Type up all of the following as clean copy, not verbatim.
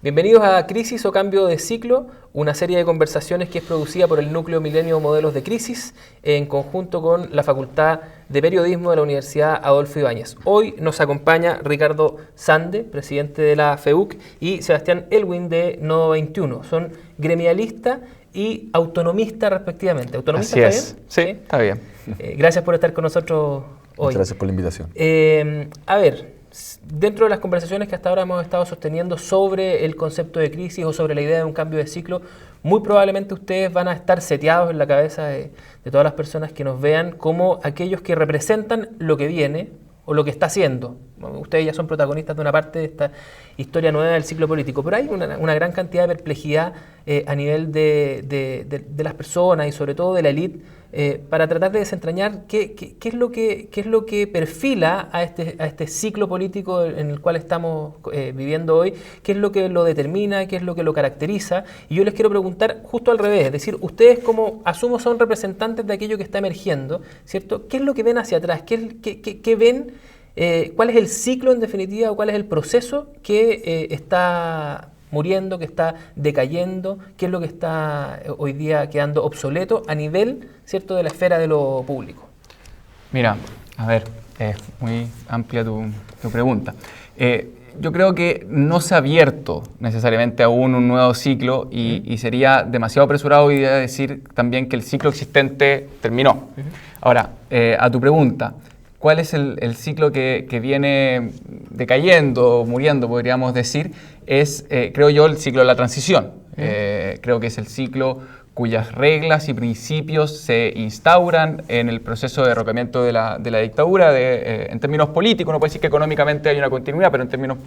Bienvenidos a Crisis o Cambio de Ciclo, una serie de conversaciones que es producida por el Núcleo Milenio Modelos de Crisis en conjunto con la Facultad de Periodismo de la Universidad Adolfo Ibáñez. Hoy nos acompaña Ricardo Sande, presidente de la FEUC, y Sebastián Elwin de Nodo 21. Son gremialistas y autonomistas respectivamente. ¿Autonomista Así está bien? Sí, está bien. Gracias por estar con nosotros hoy. Muchas gracias por la invitación. A ver, dentro de las conversaciones que hasta ahora hemos estado sosteniendo sobre el concepto de crisis o sobre la idea de un cambio de ciclo, muy probablemente ustedes van a estar seteados en la cabeza de todas las personas que nos vean como aquellos que representan lo que viene o lo que está haciendo. Ustedes ya son protagonistas de una parte de esta historia nueva del ciclo político, pero hay una gran cantidad de perplejidad a nivel de las personas y sobre todo de la élite para tratar de desentrañar qué es lo que perfila a este ciclo político en el cual estamos viviendo hoy, qué es lo que lo determina, qué es lo que lo caracteriza. Y yo les quiero preguntar justo al revés, es decir, ustedes como asumo son representantes de aquello que está emergiendo, ¿cierto? ¿Qué es lo que ven hacia atrás? ¿Qué ven? ¿Cuál es el ciclo en definitiva o cuál es el proceso que está muriendo, que está decayendo? ¿Qué es lo que está hoy día quedando obsoleto a nivel, ¿cierto?, de la esfera de lo público? Mira, a ver, es muy amplia tu pregunta. Yo creo que no se ha abierto necesariamente aún un nuevo ciclo y sería demasiado apresurado hoy día decir también que el ciclo existente terminó. Ahora, a tu pregunta, ¿cuál es el ciclo que viene decayendo, muriendo, podríamos decir? Es, creo yo, el ciclo de la transición. Creo que es el ciclo cuyas reglas y principios se instauran en el proceso de derrocamiento de la dictadura. En términos políticos, uno puede decir que económicamente hay una continuidad, pero en términos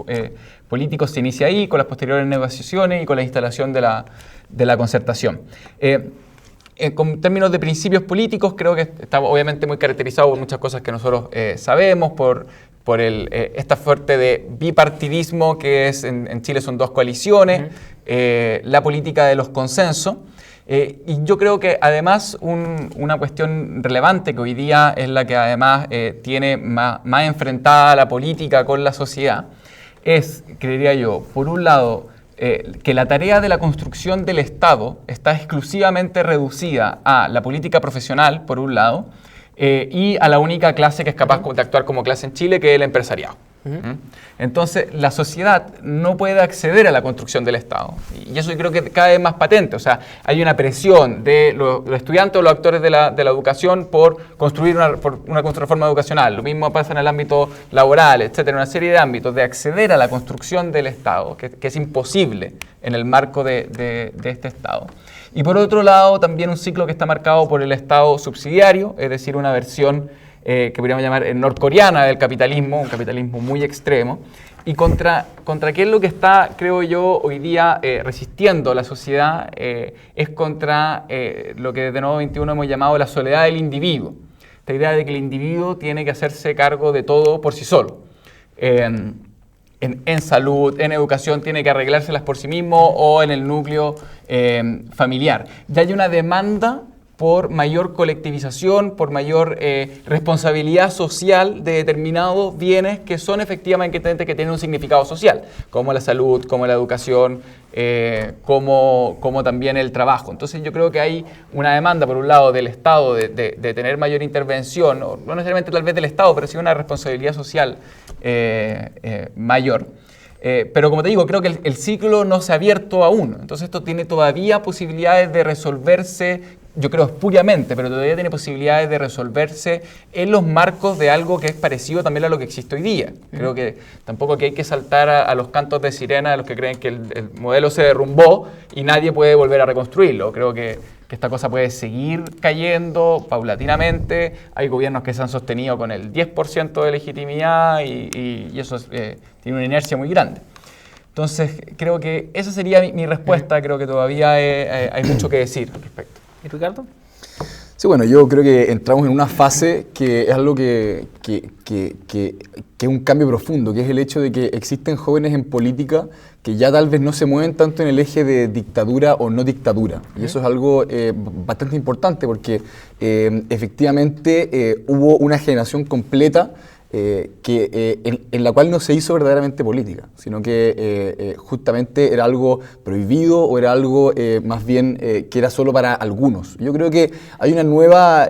políticos se inicia ahí, con las posteriores negociaciones y con la instalación de la concertación. En términos de principios políticos, creo que está obviamente muy caracterizado por muchas cosas que nosotros sabemos, por esta fuerte de bipartidismo que es en Chile son dos coaliciones, la política de los consensos. Y yo creo que además una cuestión relevante que hoy día es la que además tiene más enfrentada la política con la sociedad es, creería yo, por un lado, que la tarea de la construcción del Estado está exclusivamente reducida a la política profesional, por un lado, y a la única clase que es capaz de actuar como clase en Chile, que es el empresariado. Entonces, la sociedad no puede acceder a la construcción del Estado. Y eso yo creo que cada vez más patente. O sea, hay una presión de los estudiantes o los actores de la educación por construir una contrarreforma educacional. Lo mismo pasa en el ámbito laboral, etcétera. Una serie de ámbitos de acceder a la construcción del Estado, que es imposible en el marco de este Estado. Y por otro lado, también un ciclo que está marcado por el Estado subsidiario, es decir, una versión que podríamos llamar norcoreana del capitalismo, un capitalismo muy extremo, y contra qué es lo que está, creo yo, hoy día resistiendo la sociedad, es contra lo que desde Nodo 21 hemos llamado la soledad del individuo. Esta idea de que el individuo tiene que hacerse cargo de todo por sí solo. En salud, en educación, tiene que arreglárselas por sí mismo o en el núcleo familiar. Ya hay una demanda por mayor colectivización, por mayor responsabilidad social de determinados bienes que son efectivamente que tienen un significado social, como la salud, como la educación, como también el trabajo. Entonces yo creo que hay una demanda, por un lado, del Estado de tener mayor intervención, no necesariamente tal vez del Estado, pero sí una responsabilidad social mayor. Pero como te digo, creo que el ciclo no se ha abierto aún. Entonces esto tiene todavía posibilidades de resolverse, yo creo espuriamente, pero todavía tiene posibilidades de resolverse en los marcos de algo que es parecido también a lo que existe hoy día. Creo que tampoco que hay que saltar a los cantos de sirena de los que creen que el modelo se derrumbó y nadie puede volver a reconstruirlo. Creo que esta cosa puede seguir cayendo paulatinamente. Hay gobiernos que se han sostenido con el 10% de legitimidad y eso tiene una inercia muy grande. Entonces, creo que esa sería mi respuesta. Creo que todavía hay mucho que decir al respecto. ¿Y Ricardo? Sí, bueno, yo creo que entramos en una fase que es algo que es un cambio profundo, que es el hecho de que existen jóvenes en política que ya tal vez no se mueven tanto en el eje de dictadura o no dictadura. Y eso es algo bastante importante porque efectivamente hubo una generación completa en la cual no se hizo verdaderamente política, sino que justamente era algo prohibido o era algo más bien que era solo para algunos. Yo creo que hay una nueva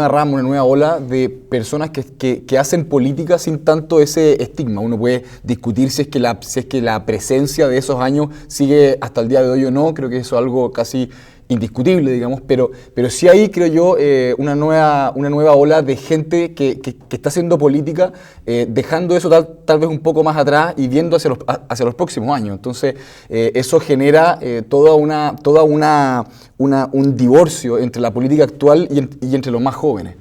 rama, una nueva ola de personas que hacen política sin tanto ese estigma. Uno puede discutir si es que la presencia de esos años sigue hasta el día de hoy o no. Creo que eso es algo casi indiscutible, digamos, pero sí hay, creo yo, una nueva ola de gente que está haciendo política, dejando eso tal vez un poco más atrás y viendo hacia los próximos años. Entonces, eso genera un divorcio entre la política actual y entre los más jóvenes.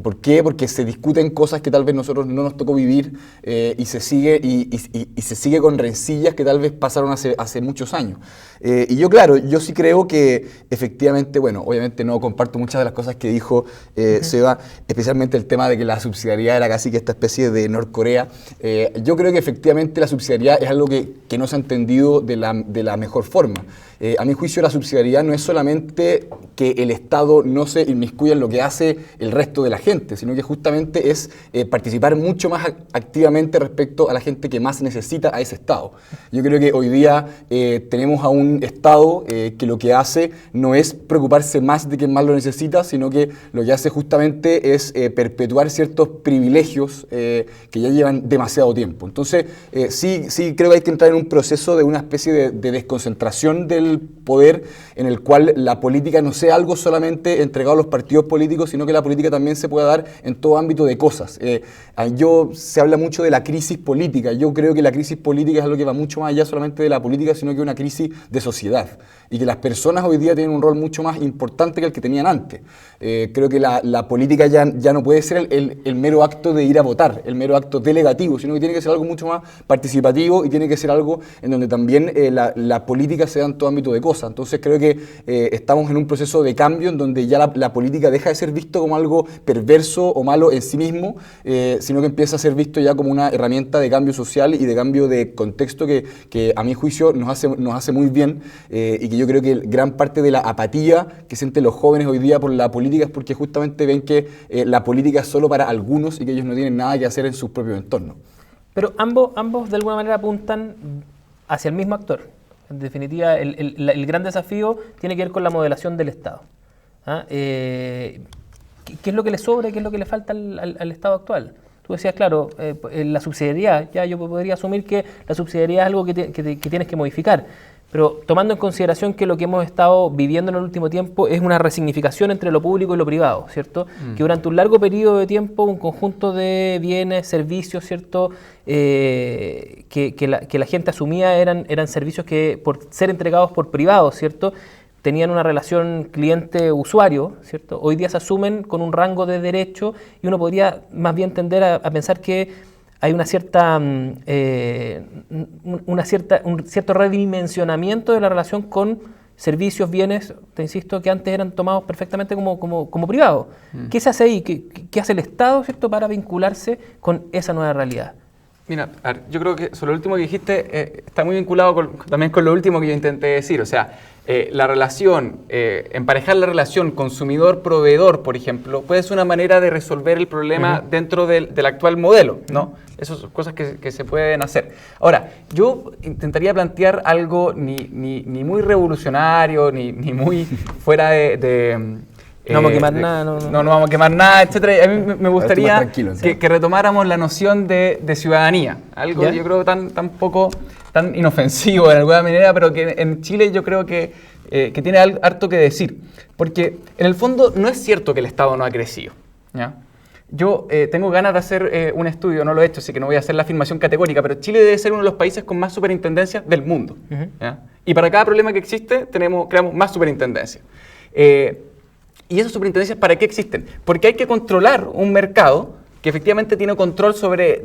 ¿Por qué? Porque se discuten cosas que tal vez nosotros no nos tocó vivir y se sigue con rencillas que tal vez pasaron hace muchos años. Y yo sí creo que efectivamente, bueno, obviamente no comparto muchas de las cosas que dijo Seba, especialmente el tema de que la subsidiariedad era casi que esta especie de Norcorea. Yo creo que efectivamente la subsidiariedad es algo que no se ha entendido de la mejor forma. A mi juicio, la subsidiariedad no es solamente que el Estado no se inmiscuya en lo que hace el resto de la gente, sino que justamente es participar mucho más activamente respecto a la gente que más necesita a ese Estado. Yo creo que hoy día tenemos a un Estado que lo que hace no es preocuparse más de quien más lo necesita, sino que lo que hace justamente es perpetuar ciertos privilegios que ya llevan demasiado tiempo. Entonces, sí creo que hay que entrar en un proceso de una especie de desconcentración del poder, en el cual la política no sea algo solamente entregado a los partidos políticos, sino que la política también se pueda dar en todo ámbito de cosas. Se habla mucho de la crisis política. Yo creo que la crisis política es algo que va mucho más allá solamente de la política, sino que una crisis de sociedad. Y que las personas hoy día tienen un rol mucho más importante que el que tenían antes. Creo que la política ya no puede ser el mero acto de ir a votar, el mero acto delegativo, sino que tiene que ser algo mucho más participativo y tiene que ser algo en donde también la política se da en todo ámbito de cosas. Entonces creo que estamos en un proceso de cambio en donde ya la política deja de ser visto como algo perverso o malo en sí mismo, sino que empieza a ser visto ya como una herramienta de cambio social y de cambio de contexto que a mi juicio nos hace muy bien, y que yo creo que gran parte de la apatía que sienten los jóvenes hoy día por la política es porque justamente ven que la política es solo para algunos y que ellos no tienen nada que hacer en sus propios entornos. Pero ambos de alguna manera apuntan hacia el mismo actor. En definitiva, el gran desafío tiene que ver con la modelación del Estado. ¿Qué es lo que le sobra y qué es lo que le falta al Estado actual? Tú decías, claro, la subsidiariedad, ya yo podría asumir que la subsidiariedad es algo que tienes que modificar, pero tomando en consideración que lo que hemos estado viviendo en el último tiempo es una resignificación entre lo público y lo privado, ¿cierto? Que durante un largo periodo de tiempo un conjunto de bienes, servicios, ¿cierto? Que la gente asumía eran servicios que por ser entregados por privados, ¿cierto? Tenían una relación cliente-usuario, ¿cierto? Hoy día se asumen con un rango de derecho y uno podría más bien tender a pensar que hay un cierto redimensionamiento de la relación con servicios, bienes, te insisto, que antes eran tomados perfectamente como privados. ¿Qué se hace ahí? ¿Qué hace el Estado, ¿cierto?, para vincularse con esa nueva realidad? Mira, yo creo que sobre lo último que dijiste está muy vinculado también con lo último que yo intenté decir. O sea, la relación, emparejar la relación consumidor-proveedor, por ejemplo, puede ser una manera de resolver el problema dentro del actual modelo, ¿no? Esas son cosas que se pueden hacer. Ahora, yo intentaría plantear algo ni muy revolucionario, ni muy fuera no vamos a quemar nada. No vamos a quemar nada, etc. A mí me gustaría que retomáramos la noción de ciudadanía. Algo ¿ya? Yo creo tan inofensivo de alguna manera, pero que en Chile yo creo que tiene harto que decir. Porque en el fondo no es cierto que el Estado no ha crecido, ¿ya? Yo tengo ganas de hacer un estudio, no lo he hecho, así que no voy a hacer la afirmación categórica, pero Chile debe ser uno de los países con más superintendencias del mundo, ¿ya? Y para cada problema que existe, creamos más superintendencias. ¿Y esas superintendencias para qué existen? Porque hay que controlar un mercado que efectivamente tiene control sobre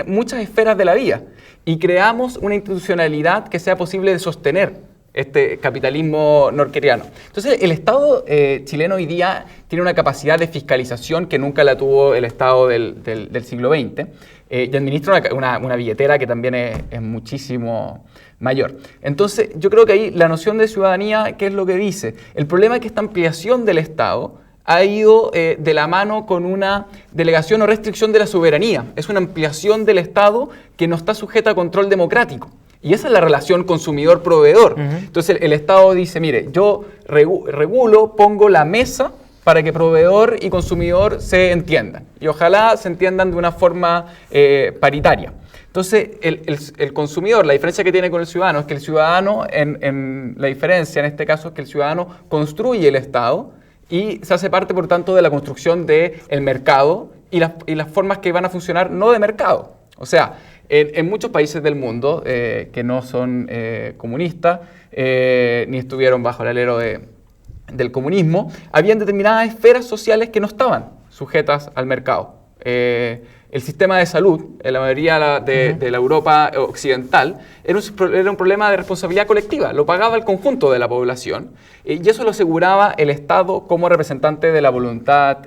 muchas esferas de la vida, y creamos una institucionalidad que sea posible de sostener este capitalismo norcoreano. Entonces, el Estado chileno hoy día tiene una capacidad de fiscalización que nunca la tuvo el Estado del siglo XX, y administra una billetera que también es muchísimo mayor. Entonces, yo creo que ahí la noción de ciudadanía, ¿qué es lo que dice? El problema es que esta ampliación del Estado ha ido de la mano con una delegación o restricción de la soberanía. Es una ampliación del Estado que no está sujeta a control democrático. Y esa es la relación consumidor-proveedor. Entonces el Estado dice, mire, yo regulo, pongo la mesa para que proveedor y consumidor se entiendan. Y ojalá se entiendan de una forma paritaria. Entonces, el consumidor, la diferencia que tiene con el ciudadano es que el ciudadano, la diferencia en este caso es que el ciudadano construye el Estado y se hace parte, por tanto, de la construcción del mercado y las formas que van a funcionar no de mercado. O sea, en muchos países del mundo que no son comunistas ni estuvieron bajo el alero del comunismo, habían determinadas esferas sociales que no estaban sujetas al mercado. El sistema de salud, en la mayoría de la Europa occidental, era un problema de responsabilidad colectiva, lo pagaba el conjunto de la población y eso lo aseguraba el Estado como representante de la voluntad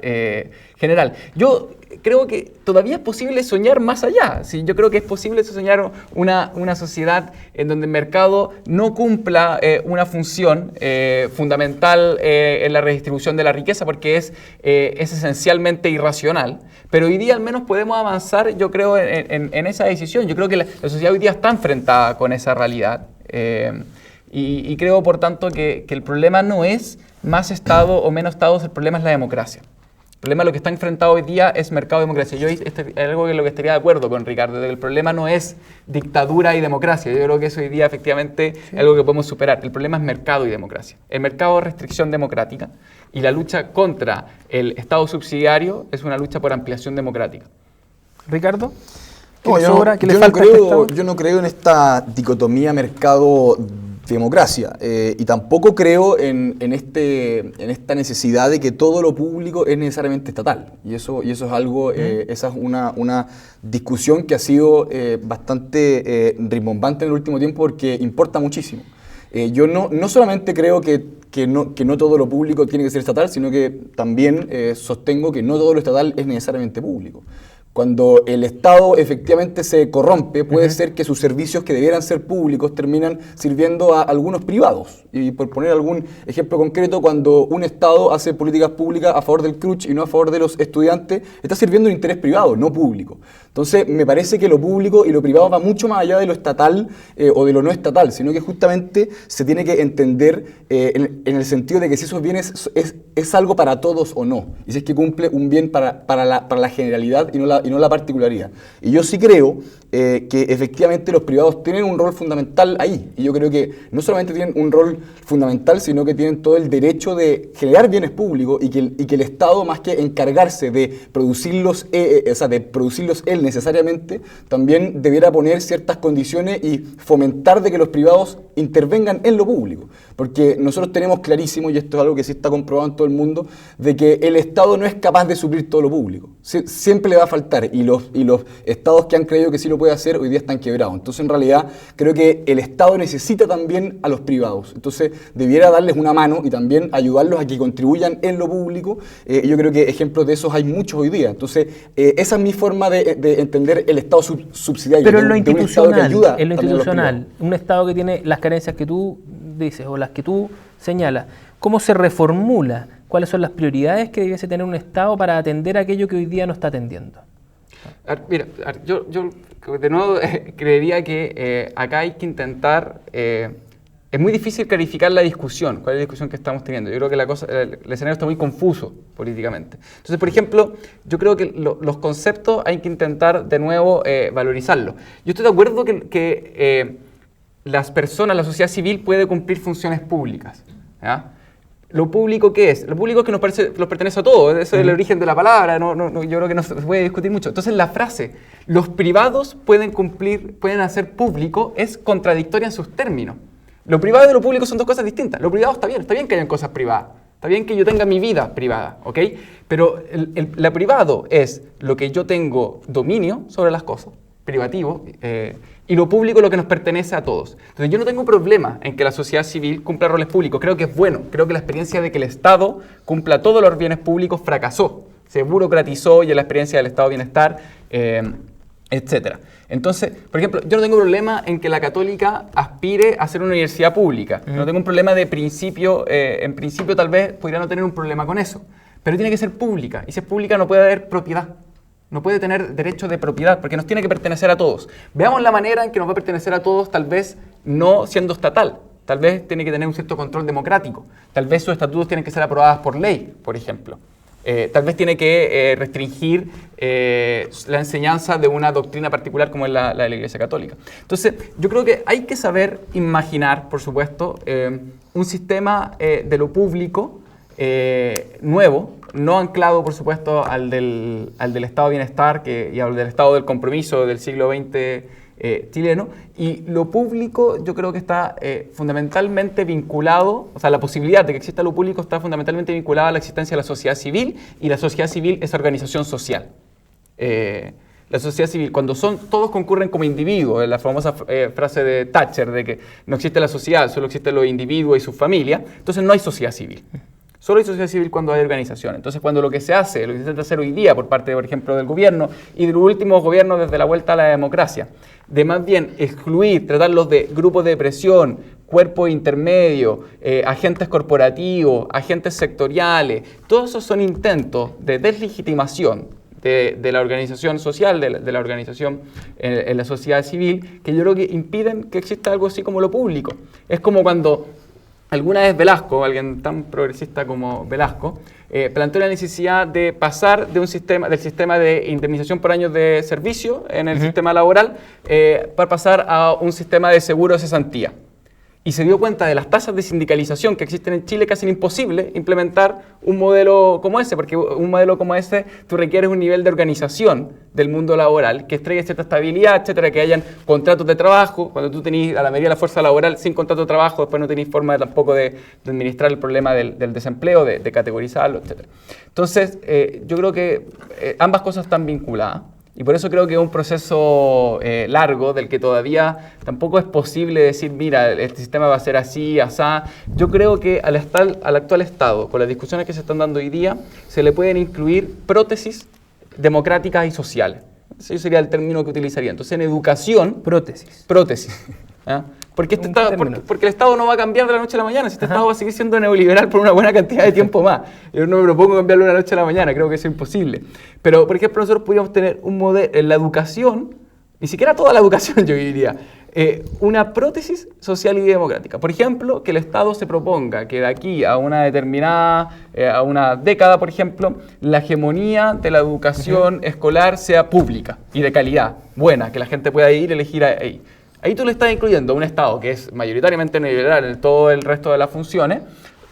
general. Yo creo que todavía es posible soñar más allá. ¿Sí? Yo creo que es posible soñar una sociedad en donde el mercado no cumpla una función fundamental en la redistribución de la riqueza porque es esencialmente irracional. Pero hoy día al menos podemos avanzar, yo creo, en esa decisión. Yo creo que la sociedad hoy día está enfrentada con esa realidad. Y creo, por tanto, que el problema no es más Estado o menos Estado, el problema es la democracia. El problema, lo que está enfrentado hoy día es mercado y democracia. Yo es algo en lo que estaría de acuerdo con Ricardo, el problema no es dictadura y democracia. Yo creo que eso hoy día efectivamente es algo que podemos superar. El problema es mercado y democracia. El mercado es restricción democrática y la lucha contra el Estado subsidiario es una lucha por ampliación democrática. Ricardo, ¿qué No, le sobra? ¿Qué le yo falta a este Estado? yo no creo en esta dicotomía mercado-democracia y tampoco creo en esta necesidad de que todo lo público es necesariamente estatal. Y eso es algo, esa es una discusión que ha sido bastante rimbombante en el último tiempo porque importa muchísimo. Yo no solamente creo que no todo lo público tiene que ser estatal, sino que también sostengo que no todo lo estatal es necesariamente público. Cuando el Estado efectivamente se corrompe, puede ser que sus servicios que debieran ser públicos terminan sirviendo a algunos privados. Y por poner algún ejemplo concreto, cuando un Estado hace políticas públicas a favor del CRUCH y no a favor de los estudiantes, está sirviendo un interés privado, no público. Entonces, me parece que lo público y lo privado va mucho más allá de lo estatal o de lo no estatal, sino que justamente se tiene que entender en el sentido de que si esos bienes es algo para todos o no, y si es que cumple un bien para la generalidad y no la particularidad. Y yo sí creo que efectivamente los privados tienen un rol fundamental ahí, y yo creo que no solamente tienen un rol fundamental, sino que tienen todo el derecho de generar bienes públicos y que el Estado, más que encargarse de producirlos, él necesariamente, también debiera poner ciertas condiciones y fomentar de que los privados intervengan en lo público. Porque nosotros tenemos clarísimo, y esto es algo que sí está comprobado en todo el mundo, de que el Estado no es capaz de suplir todo lo público. Siempre le va a faltar, y los estados que han creído que sí lo puede hacer, hoy día están quebrados. Entonces, en realidad, creo que el Estado necesita también a los privados. Entonces, debiera darles una mano y también ayudarlos a que contribuyan en lo público. Yo creo que ejemplos de esos hay muchos hoy día. Entonces, esa es mi forma de entender el Estado subsidiario. Pero en lo institucional, ayuda un Estado que tiene las carencias que tú dices o las que tú señalas, ¿cómo se reformula? ¿Cuáles son las prioridades que debiese tener un Estado para atender aquello que hoy día no está atendiendo? Mira, yo de nuevo creería que acá hay que intentar... es muy difícil clarificar la discusión, cuál es la discusión que estamos teniendo. Yo creo que el escenario está muy confuso políticamente. Entonces, por ejemplo, yo creo que los conceptos hay que intentar de nuevo valorizarlos. Yo estoy de acuerdo que las personas, la sociedad civil puede cumplir funciones públicas. ¿Ya? ¿Lo público qué es? Lo público es que nos pertenece a todos. Eso es el origen de la palabra. Yo creo que no se puede discutir mucho. Entonces, la frase, los privados pueden hacer público, es contradictoria en sus términos. Lo privado y lo público son dos cosas distintas. Lo privado está bien que hayan cosas privadas. Está bien que yo tenga mi vida privada, ¿ok? Pero lo privado es lo que yo tengo dominio sobre las cosas, privativo, y lo público es lo que nos pertenece a todos. Entonces, yo no tengo problema en que la sociedad civil cumpla roles públicos. Creo que es bueno. Creo que la experiencia de que el Estado cumpla todos los bienes públicos fracasó. Se burocratizó y en la experiencia del Estado de bienestar, etcétera. Entonces, por ejemplo, yo no tengo problema en que la Católica aspire a ser una universidad pública. No tengo un problema de principio. En principio, tal vez podría no tener un problema con eso. pero tiene que ser pública, y si es pública no puede haber propiedad. No puede tener derecho de propiedad, porque nos tiene que pertenecer a todos. Veamos la manera en que nos va a pertenecer a todos, tal vez no siendo estatal. Tal vez tiene que tener un cierto control democrático. Tal vez sus estatutos tienen que ser aprobados por ley, por ejemplo. Tal vez tiene que restringir la enseñanza de una doctrina particular como es la de la Iglesia Católica. Entonces, yo creo que hay que saber imaginar, por supuesto, un sistema de lo público nuevo, no anclado, por supuesto, al del estado de bienestar y al del estado del compromiso del siglo XX chileno. Y lo público yo creo que está fundamentalmente vinculado, o sea, la posibilidad de que exista lo público está fundamentalmente vinculada a la existencia de la sociedad civil, y la sociedad civil es organización social. La sociedad civil, cuando todos concurren como individuos, la famosa frase de Thatcher de que no existe la sociedad, solo existen los individuos y sus familias, entonces no hay sociedad civil. Solo hay sociedad civil cuando hay organización. Entonces, cuando lo que se hace, lo que se intenta hacer hoy día por parte, por ejemplo, del gobierno y de los últimos gobiernos desde la vuelta a la democracia, de más bien excluir, tratarlos de grupos de presión, cuerpos intermedios, agentes corporativos, agentes sectoriales, todos esos son intentos de deslegitimación de la organización social, de la organización en la sociedad civil, que yo creo que impiden que exista algo así como lo público. Es como cuando alguna vez Velasco, alguien tan progresista como Velasco, planteó la necesidad de pasar del sistema de indemnización por años de servicio en el sistema laboral para pasar a un sistema de seguro de cesantía. Y se dio cuenta de las tasas de sindicalización que existen en Chile, que hacen imposible implementar un modelo como ese, porque un modelo como ese tú requieres un nivel de organización del mundo laboral que traiga cierta estabilidad, etcétera, que hayan contratos de trabajo. Cuando tú tenés a la mayoría de la fuerza laboral sin contrato de trabajo, después no tenés forma tampoco de administrar el problema del desempleo, de categorizarlo, etcétera. Entonces, yo creo que ambas cosas están vinculadas. Y por eso creo que es un proceso largo, del que todavía tampoco es posible decir, mira, este sistema va a ser así, asá. Yo creo que al actual Estado, con las discusiones que se están dando hoy día, se le pueden incluir prótesis democráticas y sociales. Ese sería el término que utilizaría. Entonces, en educación... Prótesis. ¿Ah? Porque el Estado no va a cambiar de la noche a la mañana. Si este Estado va a seguir siendo neoliberal por una buena cantidad de tiempo más. Yo no me propongo cambiarlo de la noche a la mañana, creo que eso es imposible. Pero, por ejemplo, nosotros podríamos tener un modelo en la educación, ni siquiera toda la educación, yo diría, una prótesis social y democrática. Por ejemplo, que el Estado se proponga que de aquí a una determinada, a una década, por ejemplo, la hegemonía de la educación escolar sea pública y de calidad, buena, que la gente pueda ir y elegir ahí. Ahí tú le estás incluyendo a un Estado que es mayoritariamente neoliberal en todo el resto de las funciones,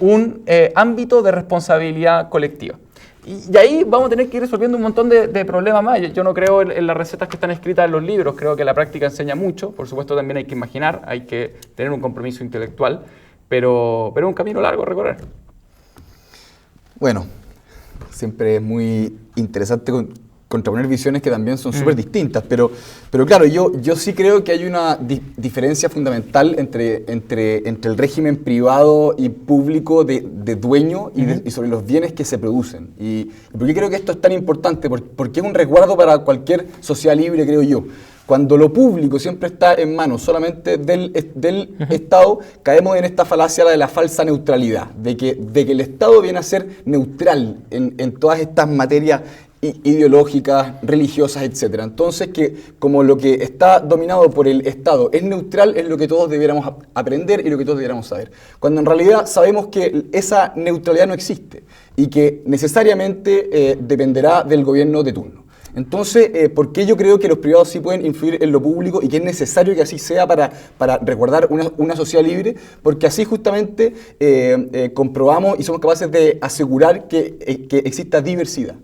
un ámbito de responsabilidad colectiva. Y ahí vamos a tener que ir resolviendo un montón de problemas más. Yo no creo en las recetas que están escritas en los libros, creo que la práctica enseña mucho. Por supuesto, también hay que imaginar, hay que tener un compromiso intelectual, pero es un camino largo a recorrer. Bueno, siempre es muy interesante contraponer visiones que también son súper distintas, pero claro, yo sí creo que hay una diferencia fundamental entre el régimen privado y público de dueño y sobre los bienes que se producen. ¿Y por qué creo que esto es tan importante? Porque es un resguardo para cualquier sociedad libre, creo yo. Cuando lo público siempre está en manos solamente del Estado, caemos en esta falacia de la falsa neutralidad, de que el Estado viene a ser neutral en todas estas materias ideológicas, religiosas, etc. Entonces, que como lo que está dominado por el Estado es neutral, es lo que todos debiéramos aprender y lo que todos debiéramos saber. Cuando en realidad sabemos que esa neutralidad no existe y que necesariamente dependerá del gobierno de turno. Entonces, ¿por qué yo creo que los privados sí pueden influir en lo público y que es necesario que así sea para resguardar una sociedad libre? Porque así justamente comprobamos y somos capaces de asegurar que exista diversidad.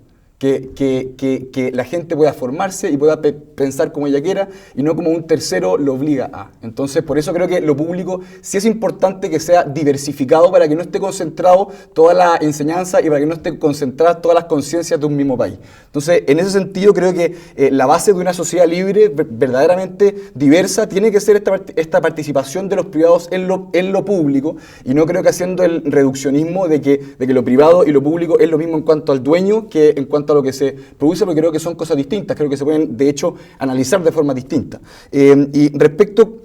Que la gente pueda formarse y pueda pensar como ella quiera y no como un tercero lo obliga a. Entonces, por eso creo que lo público sí es importante que sea diversificado para que no esté concentrado toda la enseñanza y para que no esté concentradas todas las conciencias de un mismo país. Entonces, en ese sentido, creo que la base de una sociedad libre, verdaderamente diversa, tiene que ser esta participación de los privados en lo público, y no creo que haciendo el reduccionismo de que lo privado y lo público es lo mismo en cuanto al dueño que en cuanto a lo que se produce, porque creo que son cosas distintas, creo que se pueden, de hecho, analizar de forma distinta. Y respecto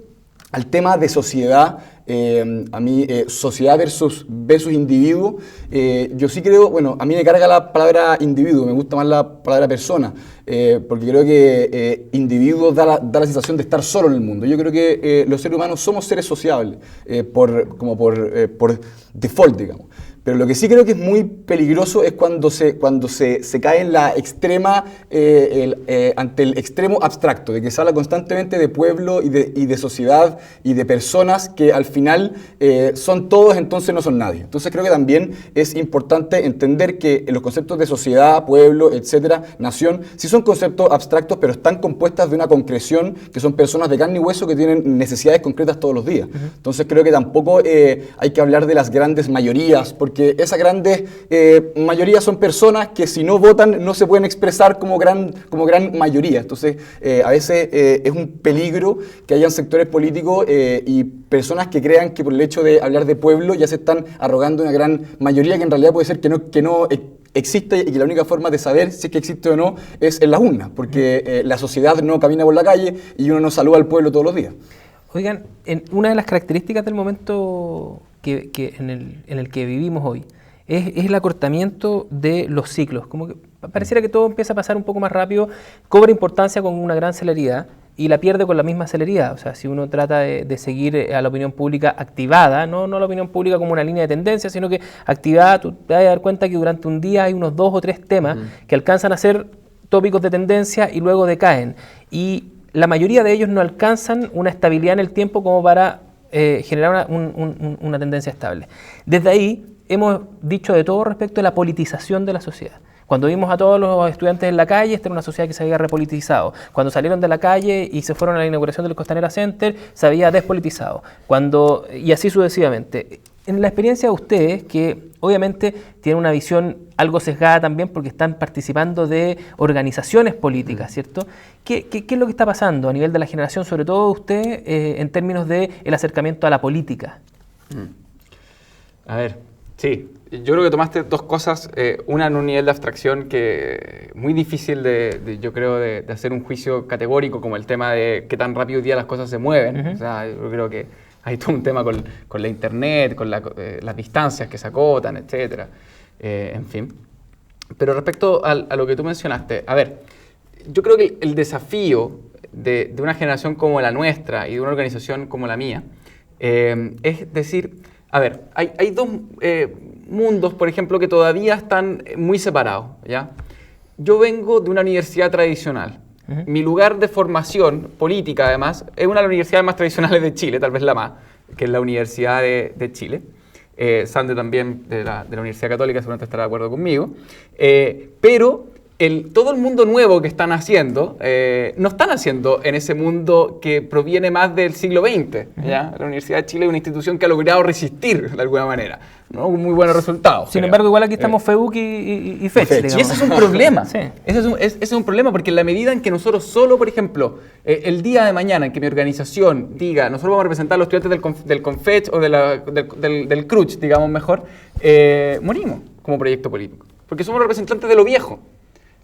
al tema de sociedad, a mí sociedad versus individuo, yo sí creo, bueno, a mí me carga la palabra individuo, me gusta más la palabra persona, porque creo que individuo da la sensación de estar solo en el mundo. Yo creo que los seres humanos somos seres sociables, por default, digamos. Pero lo que sí creo que es muy peligroso es cuando se cae en la extrema, ante el extremo abstracto, de que se habla constantemente de pueblo y de sociedad y de personas que al final son todos, entonces no son nadie. Entonces creo que también es importante entender que los conceptos de sociedad, pueblo, etcétera, nación, sí son conceptos abstractos, pero están compuestas de una concreción, que son personas de carne y hueso que tienen necesidades concretas todos los días. Entonces creo que tampoco hay que hablar de las grandes mayorías, porque esas grandes mayorías son personas que si no votan no se pueden expresar como gran mayoría. Entonces, a veces es un peligro que hayan sectores políticos y personas que crean que por el hecho de hablar de pueblo ya se están arrogando una gran mayoría, que en realidad puede ser que no existe, y que la única forma de saber si es que existe o no es en las urnas, porque la sociedad no camina por la calle y uno no saluda al pueblo todos los días. Oigan, una de las características del momento en el que vivimos hoy es el acortamiento de los ciclos. Como que pareciera que todo empieza a pasar un poco más rápido, cobra importancia con una gran celeridad y la pierde con la misma celeridad. O sea, si uno trata de seguir a la opinión pública activada, no la opinión pública como una línea de tendencia, sino que activada, tú te vas a dar cuenta que durante un día hay unos 2 o 3 temas que alcanzan a ser tópicos de tendencia y luego decaen. Y la mayoría de ellos no alcanzan una estabilidad en el tiempo como para generar una tendencia estable. Desde ahí hemos dicho de todo respecto a la politización de la sociedad. Cuando vimos a todos los estudiantes en la calle, esta era una sociedad que se había repolitizado. Cuando salieron de la calle y se fueron a la inauguración del Costanera Center, se había despolitizado. Y así sucesivamente. En la experiencia de ustedes, que obviamente tienen una visión algo sesgada también porque están participando de organizaciones políticas, ¿cierto? ¿Qué es lo que está pasando a nivel de la generación, sobre todo ustedes, en términos del acercamiento a la política? A ver, sí, yo creo que tomaste dos cosas, una en un nivel de abstracción que muy difícil yo creo, de hacer un juicio categórico, como el tema de qué tan rápido hoy día las cosas se mueven. O sea, yo creo que hay todo un tema con la internet, con las distancias que se acotan, etcétera. En fin. Pero respecto a lo que tú mencionaste, a ver, yo creo que el desafío de una generación como la nuestra y de una organización como la mía es decir, a ver, hay dos mundos, por ejemplo, que todavía están muy separados, ¿ya? Yo vengo de una universidad tradicional. Mi lugar de formación política, además, es una de las universidades más tradicionales de Chile, tal vez la más, que es la Universidad de Chile. Sande también de la Universidad Católica, seguramente estará de acuerdo conmigo. Pero todo el mundo nuevo que están haciendo, no están haciendo en ese mundo que proviene más del siglo XX. ¿Ya? La Universidad de Chile es una institución que ha logrado resistir de alguna manera, ¿no? Con muy buenos resultados. Sin embargo, igual aquí estamos FEUC y FECH. Y ese es un problema. Sí. Ese es un problema, porque en la medida en que nosotros solo, por ejemplo, el día de mañana en que mi organización diga, nosotros vamos a representar a los estudiantes del CONFECH o del CRUCH, digamos mejor, morimos como proyecto político, porque somos representantes de lo viejo.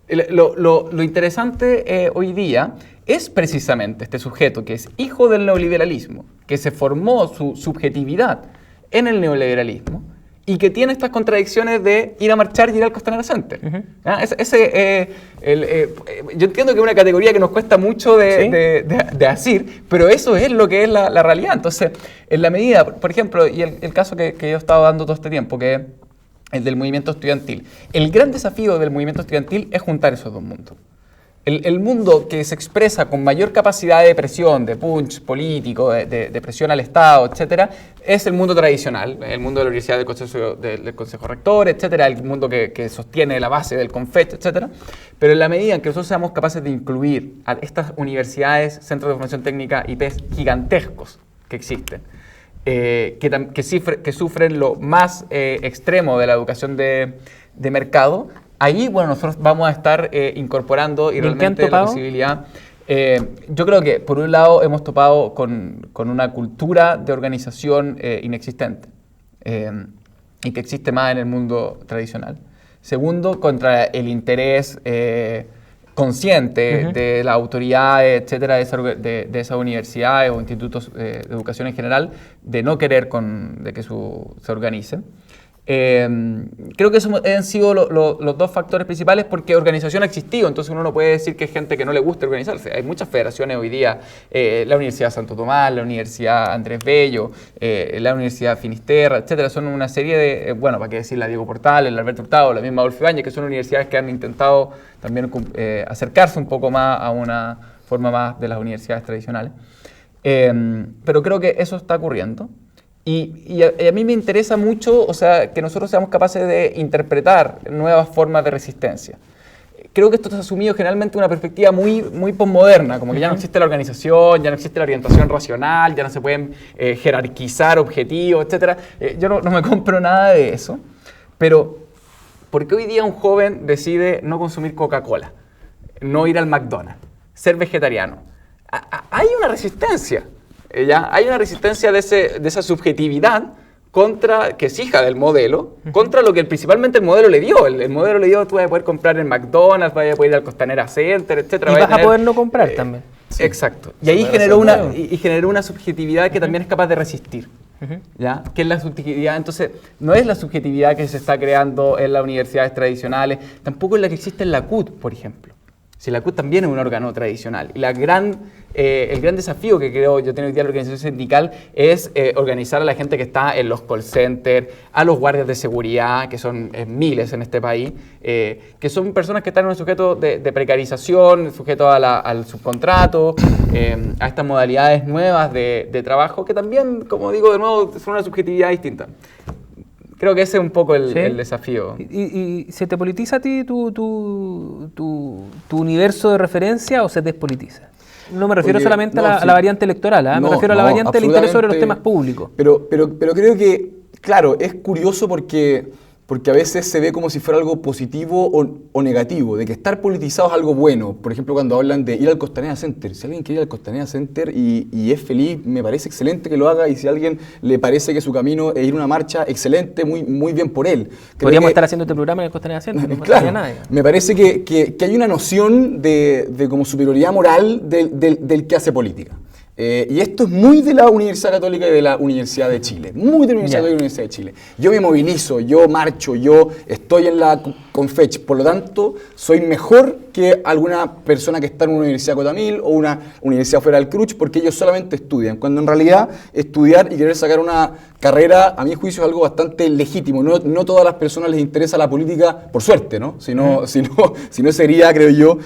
Lo interesante hoy día es precisamente este sujeto que es hijo del neoliberalismo, que se formó su subjetividad en el neoliberalismo y que tiene estas contradicciones de ir a marchar y ir al Costanera Center. Yo entiendo que es una categoría que nos cuesta mucho de asir, pero eso es lo que es la realidad. Entonces, en la medida, por ejemplo, y el caso que yo he estado dando todo este tiempo, que el del movimiento estudiantil. El gran desafío del movimiento estudiantil es juntar esos dos mundos. El mundo que se expresa con mayor capacidad de presión, de punch político, de presión al Estado, etcétera, es el mundo tradicional, el mundo de la universidad, del consejo rector, etcétera, el mundo que sostiene la base del CONFECH, etcétera. Pero en la medida en que nosotros seamos capaces de incluir a estas universidades, centros de formación técnica, IPs gigantescos que existen, que sufren lo más extremo de la educación de mercado, ahí, bueno, nosotros vamos a estar incorporando y realmente la posibilidad. Yo creo que, por un lado, hemos topado con una cultura de organización inexistente y que existe más en el mundo tradicional. Segundo, contra el interés consciente de las autoridades, etcétera, de esas universidades o institutos de educación en general, de no querer de que se organicen. Creo que esos han sido los dos factores principales, porque organización ha existido, entonces uno no puede decir que hay gente que no le gusta organizarse. Hay muchas federaciones hoy día, la Universidad Santo Tomás, la Universidad Andrés Bello, la Universidad Finisterra, etcétera. Son una serie de, bueno, para qué decir, la Diego Portales, la Alberto Hurtado, la misma Adolfo Ibáñez, que son universidades que han intentado también acercarse un poco más a una forma más de las universidades tradicionales. Pero creo que eso está ocurriendo. Y a mí me interesa mucho, o sea, que nosotros seamos capaces de interpretar nuevas formas de resistencia. Creo que esto está asumido generalmente una perspectiva muy, muy posmoderna, como que ya no existe la organización, ya no existe la orientación racional, ya no se pueden jerarquizar objetivos, etc. Yo no me compro nada de eso, pero ¿por qué hoy día un joven decide no consumir Coca-Cola, no ir al McDonald's, ser vegetariano? Hay una resistencia. ¿Ya? Hay una resistencia de esa subjetividad que es hija del modelo, contra lo que principalmente el modelo le dio. El modelo le dio, tú vas a poder comprar en McDonald's, vas a poder ir al Costanera Center, etc. Y vas a poder no comprar también. Sí. Exacto. Y ahí generó una subjetividad que también es capaz de resistir. ¿Ya? ¿Qué es la subjetividad? Entonces, no es la subjetividad que se está creando en las universidades tradicionales, tampoco es la que existe en la CUT, por ejemplo. Si la CUT también es un órgano tradicional. Y el gran desafío que creo yo tengo hoy día en la organización sindical es organizar a la gente que está en los call centers, a los guardias de seguridad, que son miles en este país, que son personas que están en un sujeto de precarización, sujeto al subcontrato, a estas modalidades nuevas de trabajo, que también, como digo de nuevo, son una subjetividad distinta. Creo que ese es un poco el desafío. ¿Y se te politiza a ti tu universo de referencia o se despolitiza? No me refiero solamente a la variante electoral, me refiero a la variante del interés sobre los temas públicos. Pero creo que, claro, es curioso porque a veces se ve como si fuera algo positivo o negativo, de que estar politizado es algo bueno. Por ejemplo, cuando hablan de ir al Costanera Center. Si alguien quiere ir al Costanera Center y es feliz, me parece excelente que lo haga, y si a alguien le parece que su camino es ir a una marcha, excelente, muy bien por él. Podríamos estar haciendo este programa en el Costanera Center, no claro, nada. Me parece que hay una noción de como superioridad moral del que hace política. Y esto es muy de la Universidad Católica y de la Universidad de Chile, muy de la Universidad Católica y la Universidad de Chile. Yo me movilizo, yo marcho, yo estoy en la Confech, por lo tanto, soy mejor que alguna persona que está en una universidad Cotamil o una universidad fuera del CRUCH, porque ellos solamente estudian, cuando en realidad estudiar y querer sacar una carrera, a mi juicio, es algo bastante legítimo. No todas las personas les interesa la política, por suerte, ¿no? Si no sería, creo yo,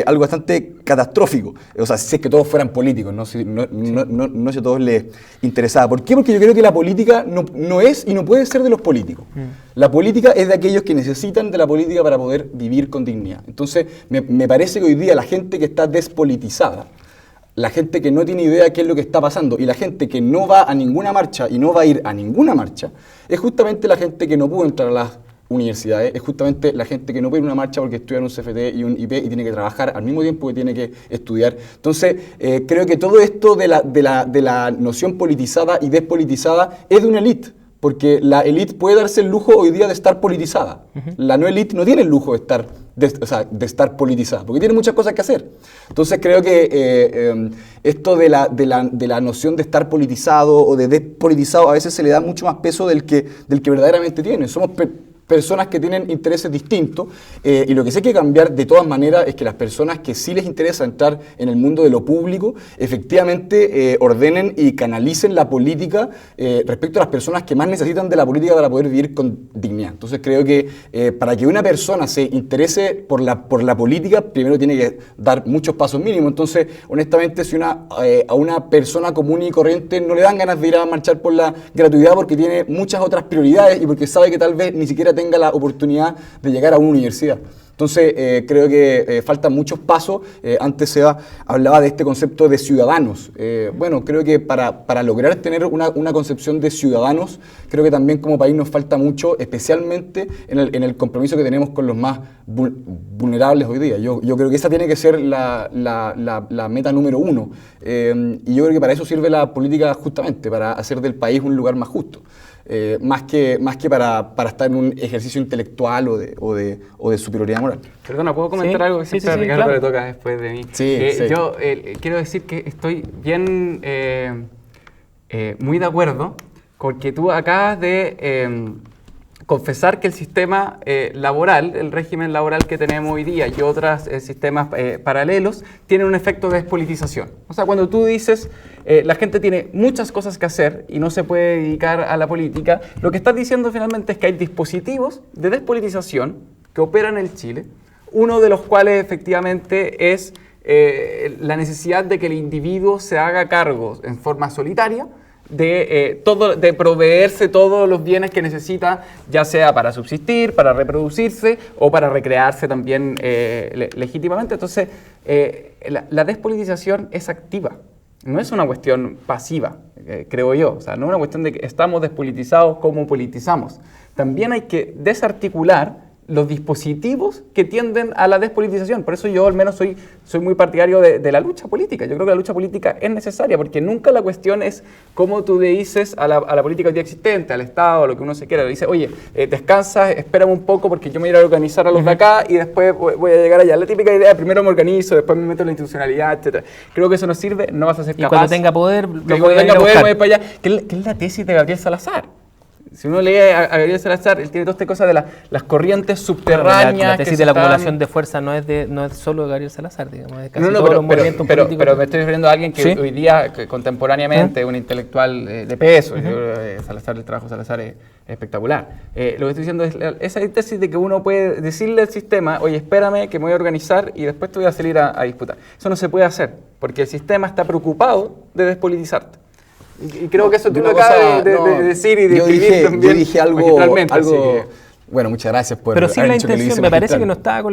algo bastante catastrófico. O sea, si es que todos fueran políticos, no si a todos les interesaba. ¿Por qué? Porque yo creo que la política no es y no puede ser de los políticos. La política es de aquellos que necesitan de la política para poder vivir con dignidad. Entonces, me parece que hoy día la gente que está despolitizada, la gente que no tiene idea de qué es lo que está pasando y la gente que no va a ninguna marcha y no va a ir a ninguna marcha, es justamente la gente que no pudo entrar a las universidades, es justamente la gente que no puede ir a una marcha porque estudia en un CFT y un IP y tiene que trabajar al mismo tiempo que tiene que estudiar. Entonces, creo que todo esto de la noción politizada y despolitizada es de una élite, porque la élite puede darse el lujo hoy día de estar politizada. La no élite no tiene el lujo de estar politizada, porque tiene muchas cosas que hacer. Entonces creo que esto de la noción de estar politizado o de despolitizado a veces se le da mucho más peso del que verdaderamente tiene. Somos personas que tienen intereses distintos y lo que sí hay que cambiar de todas maneras es que las personas que sí les interesa entrar en el mundo de lo público efectivamente ordenen y canalicen la política respecto a las personas que más necesitan de la política para poder vivir con dignidad. Entonces creo que para que una persona se interese por la política, primero tiene que dar muchos pasos mínimos. Entonces, honestamente, si a una persona común y corriente no le dan ganas de ir a marchar por la gratuidad porque tiene muchas otras prioridades y porque sabe que tal vez ni siquiera tenga la oportunidad de llegar a una universidad. Entonces, creo que faltan muchos pasos. Antes Seba hablaba de este concepto de ciudadanos. Bueno, creo que para lograr tener una concepción de ciudadanos, creo que también como país nos falta mucho, especialmente en el compromiso que tenemos con los más vulnerables hoy día. Yo creo que esa tiene que ser la meta número uno. Y yo creo que para eso sirve la política justamente, para hacer del país un lugar más justo. más que para estar en un ejercicio intelectual o de superioridad moral. Perdona, ¿puedo comentar algo que siempre a Ricardo claro. le toca después de mí? Sí, sí. Yo quiero decir que estoy bien muy de acuerdo con que tú acabas de confesar que el sistema laboral, el régimen laboral que tenemos hoy día y otros sistemas paralelos, tienen un efecto de despolitización. O sea, cuando tú dices la gente tiene muchas cosas que hacer y no se puede dedicar a la política, lo que estás diciendo finalmente es que hay dispositivos de despolitización que operan en Chile, uno de los cuales efectivamente es la necesidad de que el individuo se haga cargo en forma solitaria de proveerse todos los bienes que necesita, ya sea para subsistir, para reproducirse o para recrearse también legítimamente. Entonces, la despolitización es activa, no es una cuestión pasiva, creo yo. O sea, no es una cuestión de que estamos despolitizados como politizamos. También hay que desarticular los dispositivos que tienden a la despolitización. Por eso yo al menos soy muy partidario de la lucha política. Yo creo que la lucha política es necesaria, porque nunca la cuestión es cómo tú le dices a la política hoy día existente, al Estado, a lo que uno se quiera. Le dice, oye, descansa, espérame un poco porque yo me voy a ir a organizar a los de acá y después voy a llegar allá. La típica idea, primero me organizo, después me meto en la institucionalidad, etc. Creo que eso no sirve, no vas a ser capaz. Y cuando tenga poder, cuando tenga poder, me voy para allá. Que es la tesis de Gabriel Salazar. Si uno lee a Gabriel Salazar, él tiene toda esta cosa de las corrientes subterráneas. La tesis de la acumulación de fuerza no es solo de Gabriel Salazar, digamos, es casi todos los movimientos políticos. Pero me estoy refiriendo a alguien que ¿Sí? hoy día, contemporáneamente, es un intelectual de peso. Salazar, el trabajo de Salazar es espectacular. Lo que estoy diciendo es esa tesis de que uno puede decirle al sistema, oye, espérame que me voy a organizar y después te voy a salir a disputar. Eso no se puede hacer, porque el sistema está preocupado de despolitizarte. Y creo que eso tú lo acabas de decir y de escribir también. Yo dije algo bueno, muchas gracias por pero sí haber la dicho que lo intención, hice me parece magistral. que no estaba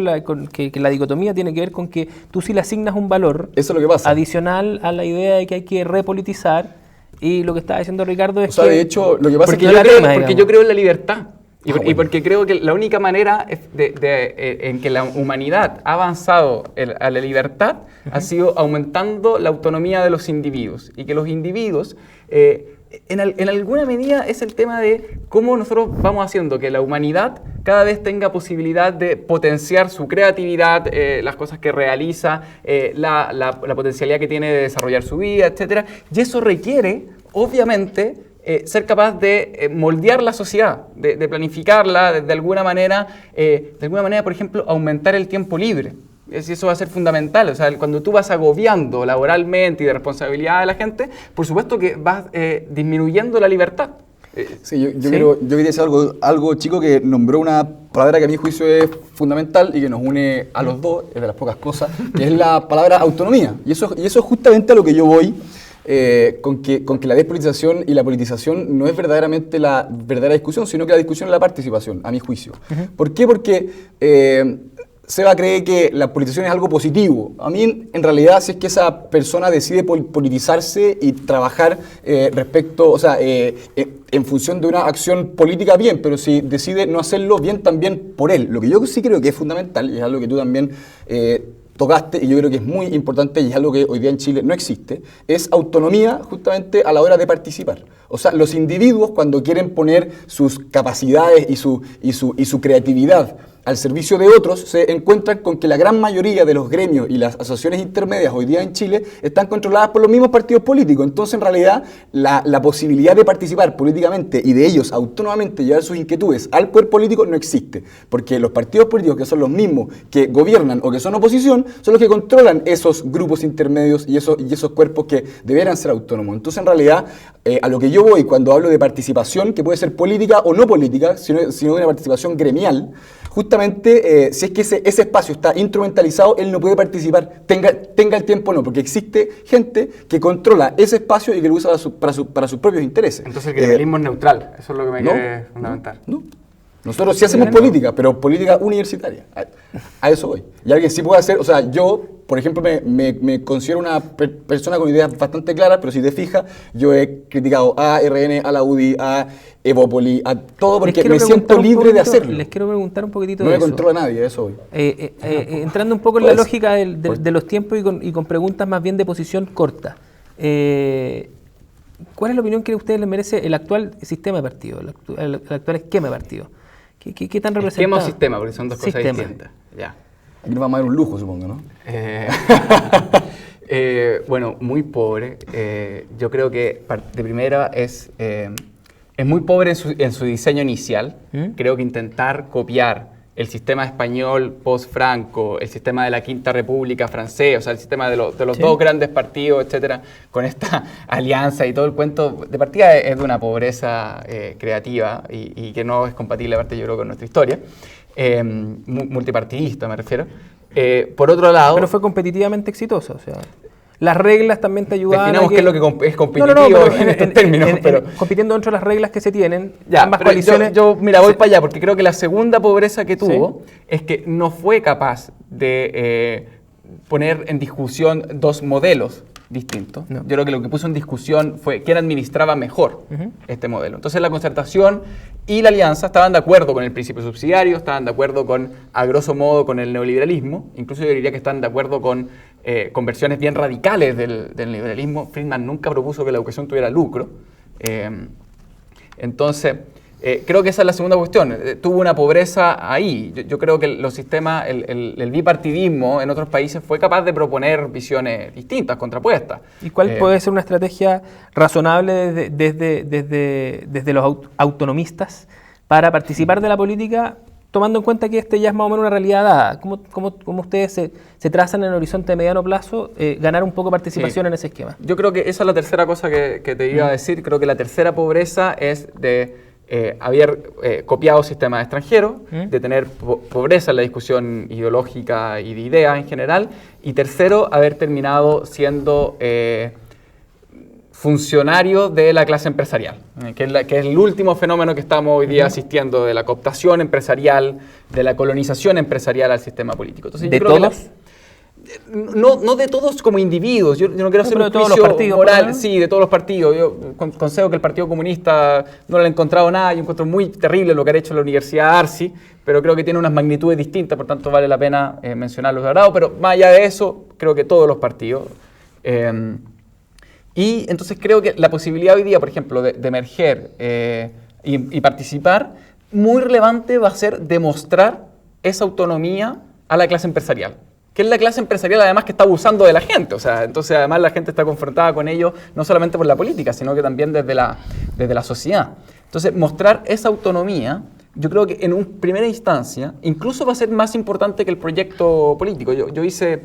que la dicotomía tiene que ver con que tú sí le asignas un valor Eso es lo que pasa. adicional a la idea de que hay que repolitizar, y lo que estaba diciendo Ricardo es O sea, de hecho, lo que pasa porque es que porque yo creo en la libertad. Y bueno. porque creo que la única manera en que la humanidad ha avanzado a la libertad ha sido aumentando la autonomía de los individuos. Y que los individuos, en alguna medida, es el tema de cómo nosotros vamos haciendo que la humanidad cada vez tenga posibilidad de potenciar su creatividad, las cosas que realiza, la potencialidad que tiene de desarrollar su vida, etc. Y eso requiere, obviamente, ser capaz de moldear la sociedad, de planificarla de alguna manera, por ejemplo, aumentar el tiempo libre. Eso va a ser fundamental. O sea, cuando tú vas agobiando laboralmente y de responsabilidad de la gente, por supuesto que vas disminuyendo la libertad. Sí, yo quería decir algo chico que nombró una palabra que a mi juicio es fundamental y que nos une a los dos, es de las pocas cosas, que es la palabra autonomía. Y eso es justamente a lo que yo voy. Con que la despolitización y la politización no es verdaderamente la verdadera discusión, sino que la discusión es la participación, a mi juicio. ¿Por qué? Porque Seba cree que la politización es algo positivo. A mí, en realidad, si es que esa persona decide politizarse y trabajar en función de una acción política, bien, pero si decide no hacerlo, bien también por él. Lo que yo sí creo que es fundamental, y es algo que tú también tocaste, y yo creo que es muy importante y es algo que hoy día en Chile no existe, es autonomía justamente a la hora de participar. O sea, los individuos cuando quieren poner sus capacidades y su creatividad al servicio de otros, se encuentran con que la gran mayoría de los gremios y las asociaciones intermedias hoy día en Chile están controladas por los mismos partidos políticos. Entonces, en realidad, la posibilidad de participar políticamente y de ellos autónomamente llevar sus inquietudes al poder político no existe. Porque los partidos políticos, que son los mismos que gobiernan o que son oposición, son los que controlan esos grupos intermedios y esos cuerpos que deberían ser autónomos. Entonces, en realidad, a lo que yo voy cuando hablo de participación, que puede ser política o no política, sino de una participación gremial, justamente, si es que ese espacio está instrumentalizado, él no puede participar, tenga el tiempo o no, porque existe gente que controla ese espacio y que lo usa para sus propios intereses. Entonces el gremialismo es neutral, eso es lo que me quiere fundamentar. No. Nosotros sí hacemos política, pero política universitaria. A eso voy. Y alguien sí puede hacer, o sea, yo, por ejemplo, me considero una persona con ideas bastante claras, pero si te fijas, yo he criticado a RN, a la UDI, a Evópoli, a todo, porque me siento libre de hacerlo. Les quiero preguntar un poquito de eso. No me controla nadie, a eso voy. Entrando un poco en la lógica de los tiempos y con preguntas más bien de posición corta. ¿cuál es la opinión que a ustedes les merece el actual sistema de partido, el actual esquema de partido? ¿Qué tan representado? Esquema o sistema, porque son dos cosas Sistema. distintas. Ya. Aquí nos vamos a dar un lujo, supongo, ¿no? Bueno, muy pobre. Yo creo que de primera es muy pobre en su diseño inicial. Creo que intentar copiar el sistema español post-Franco, el sistema de la Quinta República francés, o sea, el sistema de los Sí. dos grandes partidos, etcétera, con esta alianza y todo el cuento, de partida es de una pobreza creativa y que no es compatible, aparte yo creo, con nuestra historia. Multipartidista, me refiero. Por otro lado... Pero fue competitivamente exitoso, o sea, las reglas también te ayudaban Definamos a qué es lo que es competitivo pero en estos términos, pero... compitiendo dentro de las reglas que se tienen, Ya, ambas pero coaliciones... mira, voy para allá, porque creo que la segunda pobreza que tuvo es que no fue capaz de poner en discusión dos modelos distintos. No. Yo creo que lo que puso en discusión fue quién administraba mejor este modelo. Entonces la concertación y la alianza estaban de acuerdo con el principio subsidiario, estaban de acuerdo con, a grosso modo, con el neoliberalismo. Incluso yo diría que están de acuerdo con versiones bien radicales del liberalismo. Friedman nunca propuso que la educación tuviera lucro. Entonces, creo que esa es la segunda cuestión. Tuvo una pobreza ahí. Yo creo que los sistemas, el bipartidismo en otros países fue capaz de proponer visiones distintas, contrapuestas. ¿Y cuál puede ser una estrategia razonable desde los autonomistas para participar de la política, tomando en cuenta que este ya es más o menos una realidad dada? ¿Cómo ustedes se trazan en el horizonte de mediano plazo ganar un poco de participación en ese esquema? Yo creo que esa es la tercera cosa que te iba a decir. Creo que la tercera pobreza es de haber copiado sistemas extranjeros, de tener pobreza en la discusión ideológica y de ideas en general, y tercero, haber terminado siendo funcionario de la clase empresarial, que es el último fenómeno que estamos hoy día asistiendo, de la cooptación empresarial, de la colonización empresarial al sistema político. Entonces, ¿De yo creo todos? que no de todos como individuos, yo no quiero hacer pero un de todos los juicio partidos, moral, ¿no? sí, de todos los partidos. Yo concedo que el Partido Comunista no le he encontrado nada, yo encuentro muy terrible lo que ha hecho la Universidad Arci, pero creo que tiene unas magnitudes distintas, por tanto vale la pena mencionarlos de agrado, pero más allá de eso, creo que todos los partidos. Y entonces creo que la posibilidad hoy día, por ejemplo, de emerger y participar, muy relevante va a ser demostrar esa autonomía a la clase empresarial, que es la clase empresarial además que está abusando de la gente, o sea, entonces además la gente está confrontada con ello no solamente por la política, sino que también desde la sociedad. Entonces, mostrar esa autonomía, yo creo que en primera instancia, incluso va a ser más importante que el proyecto político. Yo hice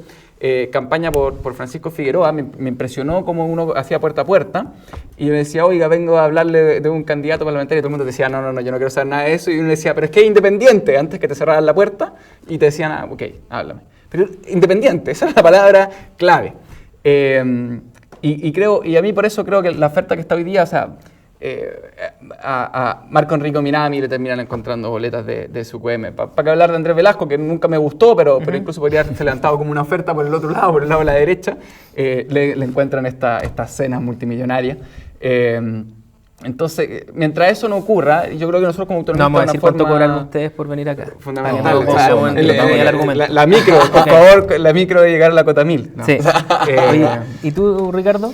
campaña por Francisco Figueroa, me impresionó cómo uno hacía puerta a puerta, y yo le decía, oiga, vengo a hablarle de un candidato parlamentario, y todo el mundo decía, no, yo no quiero saber nada de eso, y uno decía, pero es que es independiente, antes que te cerraran la puerta, y te decían, ok, háblame. Pero independiente, esa es la palabra clave. Y a mí por eso creo que la oferta que está hoy día, o sea, a Marco Enrico Minami le terminan encontrando boletas de su QM. Para que hablar de Andrés Velasco, que nunca me gustó, pero incluso podría haberse levantado como una oferta por el otro lado, por el lado de la derecha, le encuentran estas cenas multimillonarias. Entonces, mientras eso no ocurra, yo creo que nosotros como autonomistas... No vamos a decir cuánto cobran ustedes por venir acá. Fundamental. La micro, por favor, la micro de llegar a la cota 1000. ¿No? Sí. ¿Y tú, Ricardo?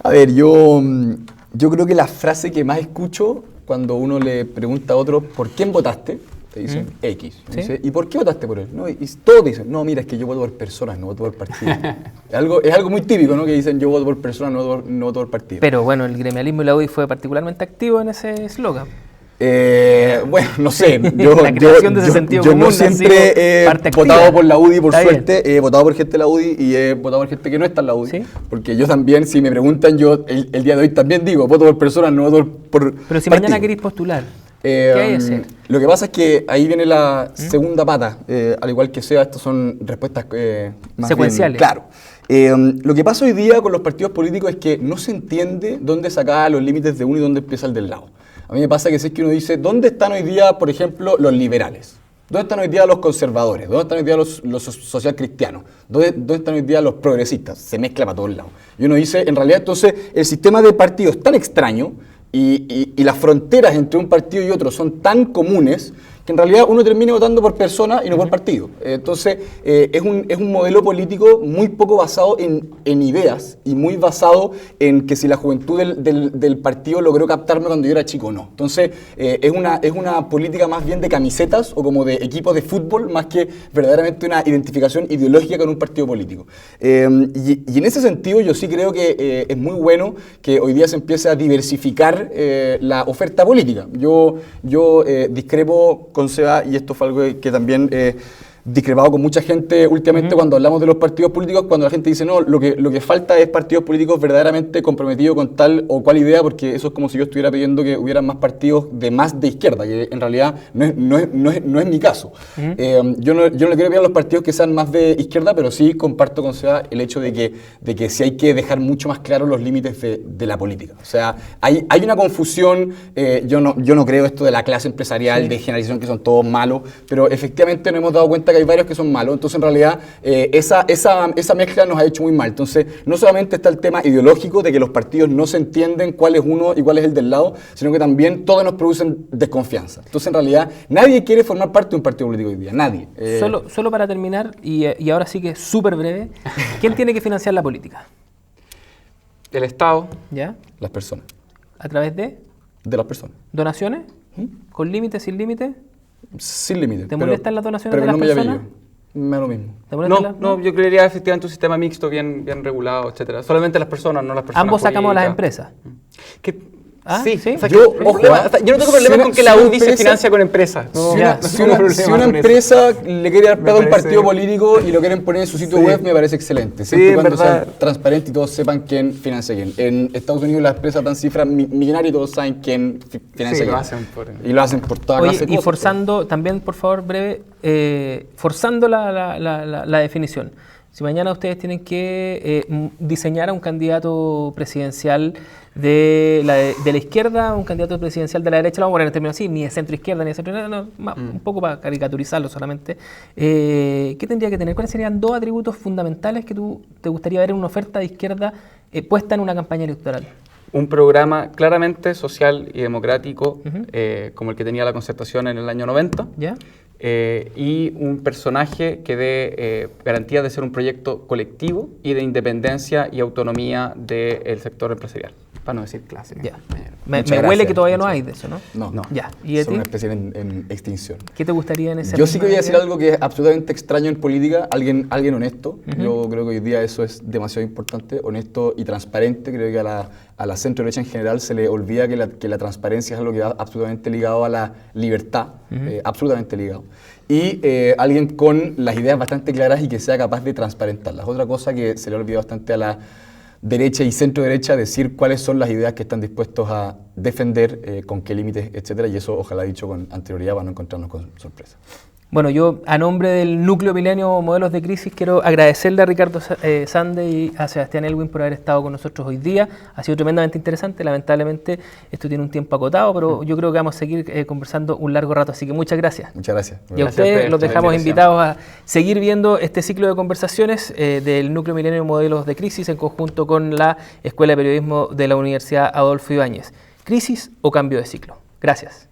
A ver, yo creo que la frase que más escucho cuando uno le pregunta a otro ¿por quién votaste? Te dicen X. ¿Sí? Dice, ¿y por qué votaste por él? No, y todos dicen, no, mira, es que yo voto por personas, no voto por partidos. es algo muy típico, ¿no? Que dicen, yo voto por personas, no voto por partidos. Pero bueno, el gremialismo y la UDI fue particularmente activo en ese eslogan. Bueno, no sé, La creación de ese sentido yo común no ha siempre sido he parte activa. votado por la UDI, por Está suerte, he votado por gente de la UDI y he votado por gente que no está en la UDI, ¿Sí? porque yo también, si me preguntan, yo el día de hoy también digo, voto por personas, no voto por Pero si partido. mañana queréis postular, ¿qué hay que hacer? Lo que pasa es que ahí viene la segunda pata, al igual que sea, estas son respuestas más secuenciales. Bien, claro. Lo que pasa hoy día con los partidos políticos es que no se entiende dónde saca los límites de uno y dónde empieza el del lado. A mí me pasa que si es que uno dice, ¿dónde están hoy día, por ejemplo, los liberales? ¿Dónde están hoy día los conservadores? ¿Dónde están hoy día los social cristianos? ¿Dónde están hoy día los progresistas? Se mezcla para todos lados. Y uno dice, en realidad, entonces, el sistema de partidos es tan extraño y las fronteras entre un partido y otro son tan comunes que en realidad uno termine votando por persona y no por partido. Entonces, es un modelo político muy poco basado en ideas y muy basado en que si la juventud del partido logró captarme cuando yo era chico o no. Entonces, es una política más bien de camisetas o como de equipos de fútbol, más que verdaderamente una identificación ideológica con un partido político. Y en ese sentido, yo sí creo que es muy bueno que hoy día se empiece a diversificar la oferta política. Yo discrepo con Seba, y esto fue algo que también discrepado con mucha gente últimamente cuando hablamos de los partidos políticos, cuando la gente dice, no, lo que falta es partidos políticos verdaderamente comprometidos con tal o cual idea, porque eso es como si yo estuviera pidiendo que hubieran más partidos más de izquierda, que en realidad no es mi caso. Yo no le quiero pedir a los partidos que sean más de izquierda, pero sí comparto con Seba el hecho de que sí hay que dejar mucho más claros los límites de la política. O sea, hay una confusión, yo no creo esto de la clase empresarial, de generalización, que son todos malos, pero efectivamente nos hemos dado cuenta que hay varios que son malos. Entonces, en realidad, esa mezcla nos ha hecho muy mal. Entonces, no solamente está el tema ideológico de que los partidos no se entienden cuál es uno y cuál es el del lado, sino que también todos nos producen desconfianza. Entonces, en realidad, nadie quiere formar parte de un partido político hoy día. Nadie. Solo para terminar, y ahora sí que es súper breve, ¿quién tiene que financiar la política? El Estado. ¿Ya? Las personas. ¿A través de? De las personas. ¿Donaciones? ¿Con límite, sin límite? Sin límite. ¿Te molestan las donaciones pero de las no me llame personas? yo. Me da lo mismo. ¿Te molestan No, yo creería efectivamente un sistema mixto bien regulado, etcétera. Solamente las personas, no las personas. Ambos sacamos a las jurídicas. empresas. Sí. ¿Sí? O sea, Yo no tengo problema con que la UDI se financia con empresas. Si una empresa le quiere dar plata a un partido político y lo quieren poner en su sitio web, me parece excelente. Siempre y cuando sea transparente y todos sepan quién financia quién. En Estados Unidos las empresas dan cifras millonarias y todos saben quién financia quién. Y lo hacen por toda clase de cosas. Y forzando, también por favor, breve, forzando la definición. Si mañana ustedes tienen que diseñar a un candidato presidencial de la izquierda, un candidato presidencial de la derecha, lo vamos a poner en términos así, ni de centro izquierda, ni de centro, un poco para caricaturizarlo solamente, ¿qué tendría que tener? ¿Cuáles serían dos atributos fundamentales que tú te gustaría ver en una oferta de izquierda puesta en una campaña electoral? Un programa claramente social y democrático, como el que tenía la Concertación en el año 90. ¿Ya? Y un personaje que dé garantía de ser un proyecto colectivo y de independencia y autonomía del sector empresarial, para no decir clase. Ya. Me huele que todavía no hay de eso, ¿no? No. Ya. ¿Y son una especie en extinción. ¿Qué te gustaría en ese? Yo sí que voy a decir algo que es absolutamente extraño en política, alguien honesto. Yo creo que hoy día eso es demasiado importante, honesto y transparente. Creo que a la centro derecha en general se le olvida que la transparencia es algo que va absolutamente ligado a la libertad, absolutamente ligado. Y alguien con las ideas bastante claras y que sea capaz de transparentarlas. Otra cosa que se le olvida bastante a la derecha y centro derecha, decir cuáles son las ideas que están dispuestos a defender, con qué límites, etcétera, y eso ojalá dicho con anterioridad para no encontrarnos con sorpresas. Bueno, yo a nombre del Núcleo Milenio Modelos de Crisis quiero agradecerle a Ricardo Sande y a Sebastián Elwin por haber estado con nosotros hoy día. Ha sido tremendamente interesante, lamentablemente esto tiene un tiempo acotado, pero yo creo que vamos a seguir conversando un largo rato, así que muchas gracias. Muchas gracias. Y a ustedes los dejamos invitados a seguir viendo este ciclo de conversaciones del Núcleo Milenio Modelos de Crisis en conjunto con la Escuela de Periodismo de la Universidad Adolfo Ibáñez. ¿Crisis o cambio de ciclo? Gracias.